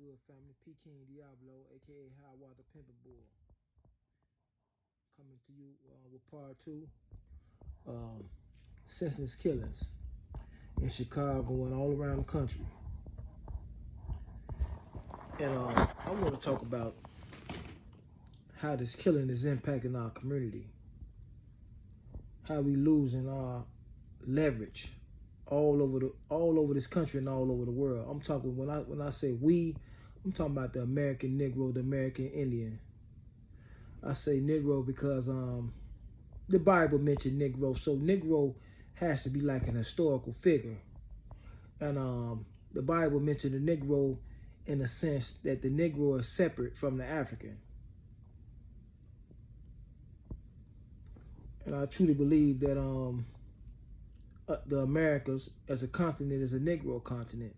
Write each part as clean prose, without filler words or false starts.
good, family? P King Diablo, aka High Water Pimpin' Bull, coming to you with part two. Um, Senseless killings in Chicago and all around the country. And I want to talk about how this killing is impacting our community, how we losing our leverage all over this country and all over the world. I'm talking when I say we, I'm talking about the American Negro, the American Indian. I say Negro because the Bible mentioned Negro, so Negro has to be like an historical figure. And the Bible mentioned the Negro in a sense that the Negro is separate from the African. And I truly believe that the Americas as a continent is a Negro continent.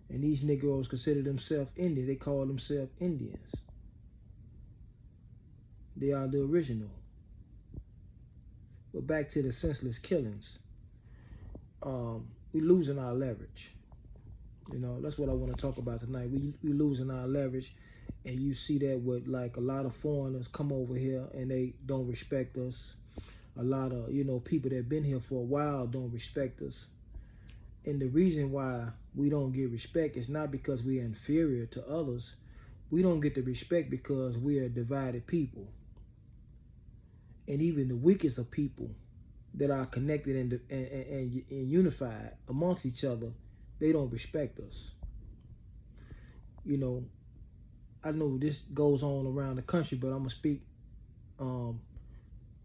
And these Negroes consider themselves Indian. They call themselves Indians. They are the original. But back to the senseless killings. We're losing our leverage. You know, that's what I want to talk about tonight. We losing our leverage, and you see that with like a lot of foreigners come over here and they don't respect us. A lot of people that been here for a while don't respect us. And the reason why we don't get respect is not because we are inferior to others. We don't get the respect because we are a divided people. And even the weakest of people that are connected and unified amongst each other, they don't respect us. I know this goes on around the country, but I'm going to speak on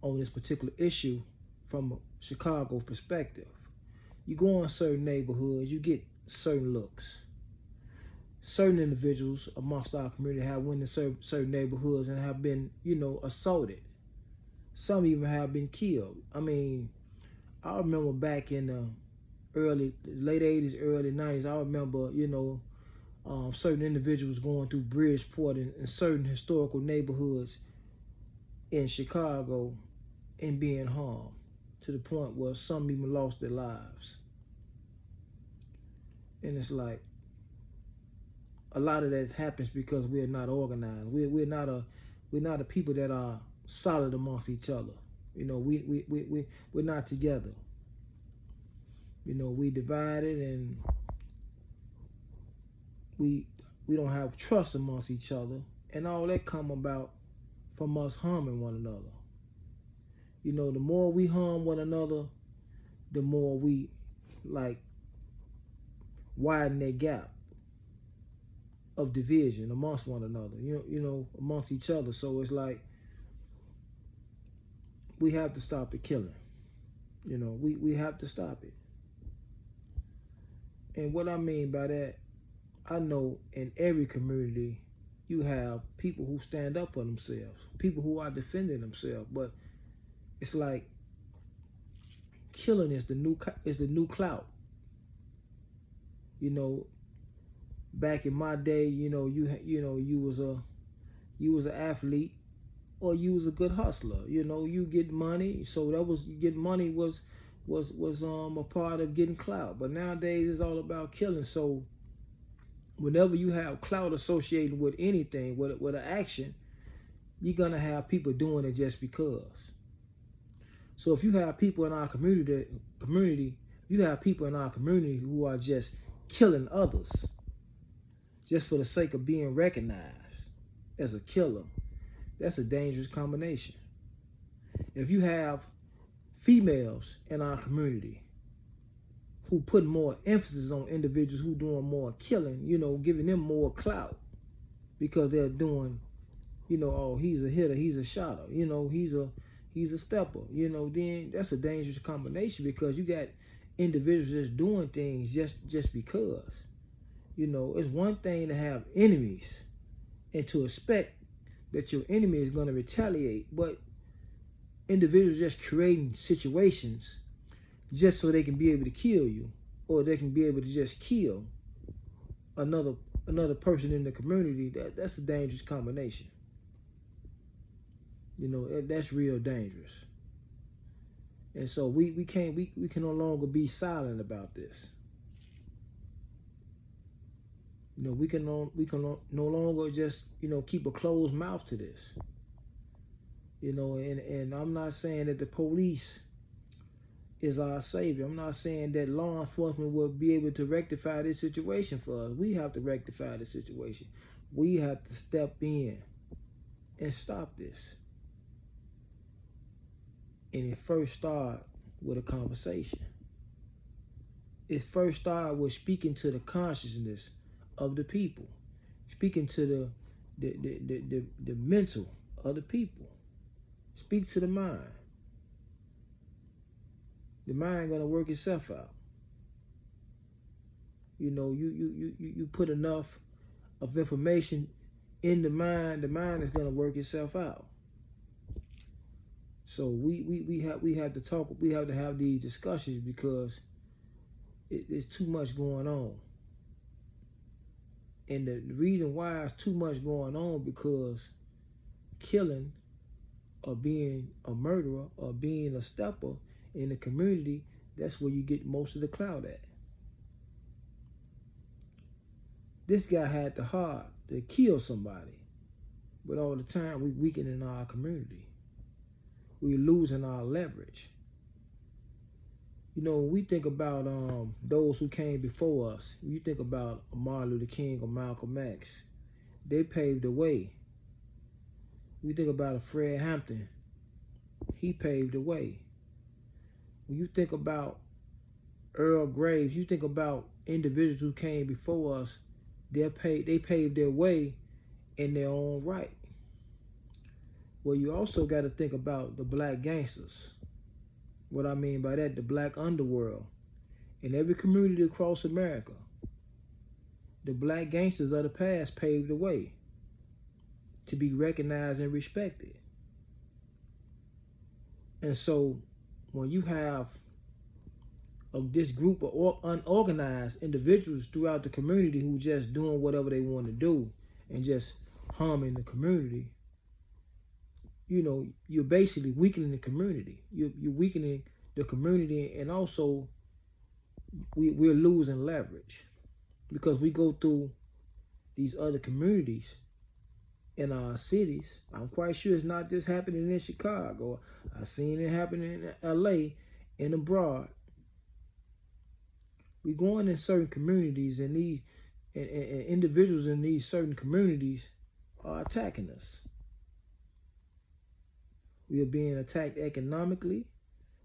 this particular issue from a Chicago perspective. You go in certain neighborhoods, you get certain looks. Certain individuals amongst our community have went in certain neighborhoods and have been, assaulted. Some even have been killed. I mean, I remember back in the late 80s, early 90s, I remember, certain individuals going through Bridgeport and certain historical neighborhoods in Chicago and being harmed to the point where some even lost their lives. And it's like a lot of that happens because we're not organized. We're not a people that are solid amongst each other. We're not together. We divided, and we don't have trust amongst each other, and all that come about from us harming one another. The more we harm one another, the more we widen that gap of division amongst one another, amongst each other. So it's like we have to stop the killing. We have to stop it. And what I mean by that, I know in every community you have people who stand up for themselves, people who are defending themselves, but it's like killing is the new clout. Back in my day, you was an athlete, or you was a good hustler. You get money, so getting money was a part of getting clout. But nowadays it's all about killing. So whenever you have clout associated with anything, with an action, you're gonna have people doing it just because. So if you have people in our community, you have people in our community who are just killing others just for the sake of being recognized as a killer. That's a dangerous combination. If you have females in our community who put more emphasis on individuals who doing more killing, giving them more clout because they're doing, oh, he's a hitter, he's a shotter, he's a stepper, then that's a dangerous combination because you got individuals just doing things just because. It's one thing to have enemies and to expect that your enemy is going to retaliate, but individuals just creating situations just so they can be able to kill you, or they can be able to just kill another person in the community, that's a dangerous combination. That's real dangerous. And so we can no longer be silent about this. We can no longer just keep a closed mouth to this. And I'm not saying that the police is our savior. I'm not saying that law enforcement will be able to rectify this situation for us. We have to rectify the situation. We have to step in and stop this. And it first starts with a conversation. It first starts with speaking to the consciousness of the people, speaking to the mental of the people. Speak to the mind. The mind gonna work itself out. You put enough of information in the mind is gonna work itself out. So we have to talk. We have to have these discussions because it's too much going on. And the reason why it's too much going on because killing or being a murderer or being a stepper in the community, that's where you get most of the clout at. This guy had the heart to kill somebody, but all the time we weakening our community. We're losing our leverage. When we think about those who came before us, when you think about Martin Luther King or Malcolm X, they paved the way. We think about Fred Hampton, he paved the way. When you think about Earl Graves, you think about individuals who came before us, they paved their way in their own right. Well, you also got to think about the black gangsters. What I mean by that, the black underworld. In every community across America, the black gangsters of the past paved the way to be recognized and respected. And so when you have this group of unorganized individuals throughout the community who just doing whatever they want to do and just harming the community, you're basically weakening the community. You're weakening the community, and also we're losing leverage because we go through these other communities in our cities. I'm quite sure it's not just happening in Chicago. I've seen it happening in LA and abroad. We're going in certain communities, and these and individuals in these certain communities are attacking us. We are being attacked economically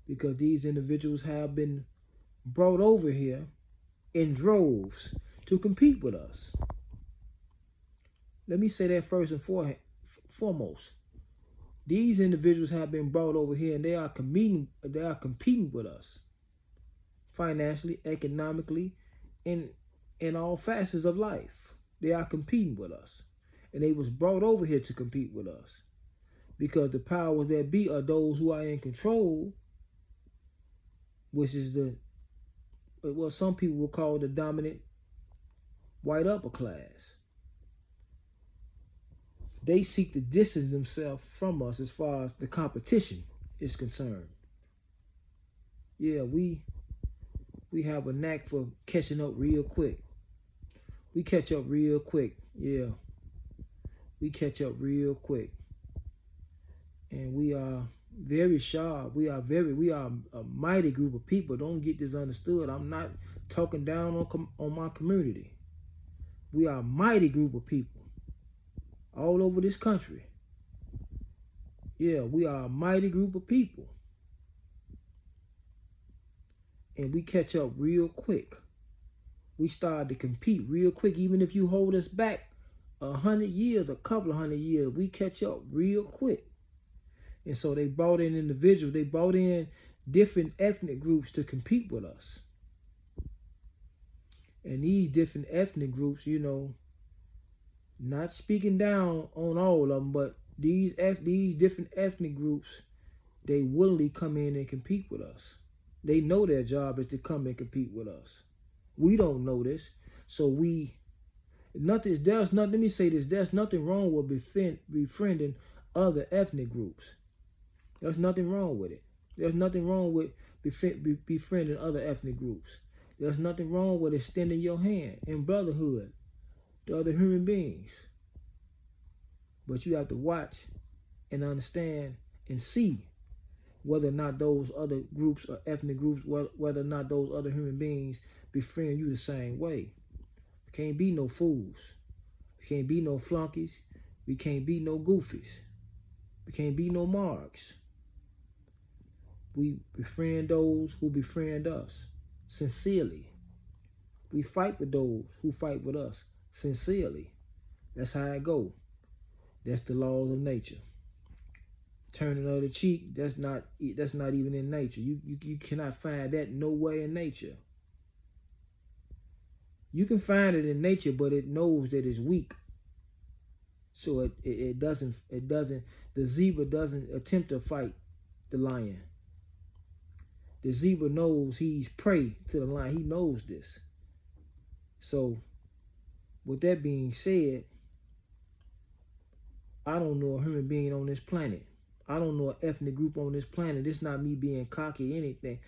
because these individuals have been brought over here in droves to compete with us. Let me say that first and foremost. These individuals have been brought over here and they are competing with us financially, economically, in all facets of life. They are competing with us. And they was brought over here to compete with us. Because the powers that be are those who are in control, which is what some people will call the dominant white upper class. They seek to distance themselves from us as far as the competition is concerned. Yeah, we have a knack for catching up real quick. We catch up real quick. Yeah, we catch up real quick. And we are very sharp. We are a mighty group of people. Don't get this understood. I'm not talking down on my community. We are a mighty group of people all over this country. Yeah, we are a mighty group of people. And we catch up real quick. We start to compete real quick. Even if you hold us back 100 years, a couple of 100 years, we catch up real quick. And so they brought in individuals, they brought in different ethnic groups to compete with us. And these different ethnic groups, not speaking down on all of them, but these different ethnic groups, they willingly come in and compete with us. They know their job is to come and compete with us. We don't know this, so let me say this, there's nothing wrong with befriending other ethnic groups. There's nothing wrong with it. There's nothing wrong with befriending other ethnic groups. There's nothing wrong with extending your hand in brotherhood the other human beings. But you have to watch and understand and see whether or not those other groups or ethnic groups, whether or not those other human beings befriend you the same way. Can't be no fools. We can't be no flunkies. We can't be no goofies. We can't be no marks. We befriend those who befriend us sincerely. We fight with those who fight with us sincerely. That's how it go. That's the laws of nature. Turning the other cheek, that's not even in nature. You cannot find that nowhere in nature. You can find it in nature, but it knows that it's weak. So it doesn't the zebra doesn't attempt to fight the lion. The zebra knows he's prey to the lion. He knows this. So with that being said, I don't know a human being on this planet. I don't know an ethnic group on this planet. It's not me being cocky or anything.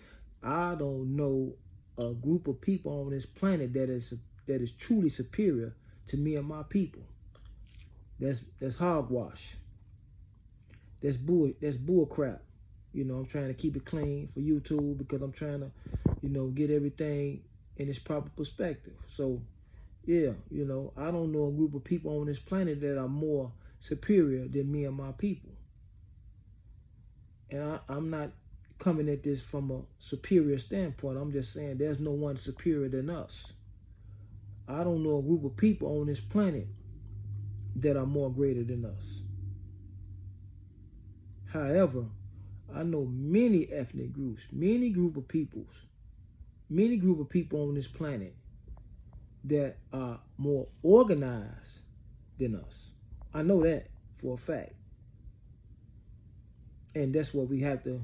I don't know a group of people on this planet that is truly superior to me and my people. That's hogwash. That's bull crap. I'm trying to keep it clean for YouTube because I'm trying to, get everything in its proper perspective. So, yeah, I don't know a group of people on this planet that are more superior than me and my people. And I'm not coming at this from a superior standpoint. I'm just saying there's no one superior than us. I don't know a group of people on this planet that are more greater than us. However, I know many ethnic groups, many group of people on this planet that are more organized than us. I know that for a fact. And that's what we have to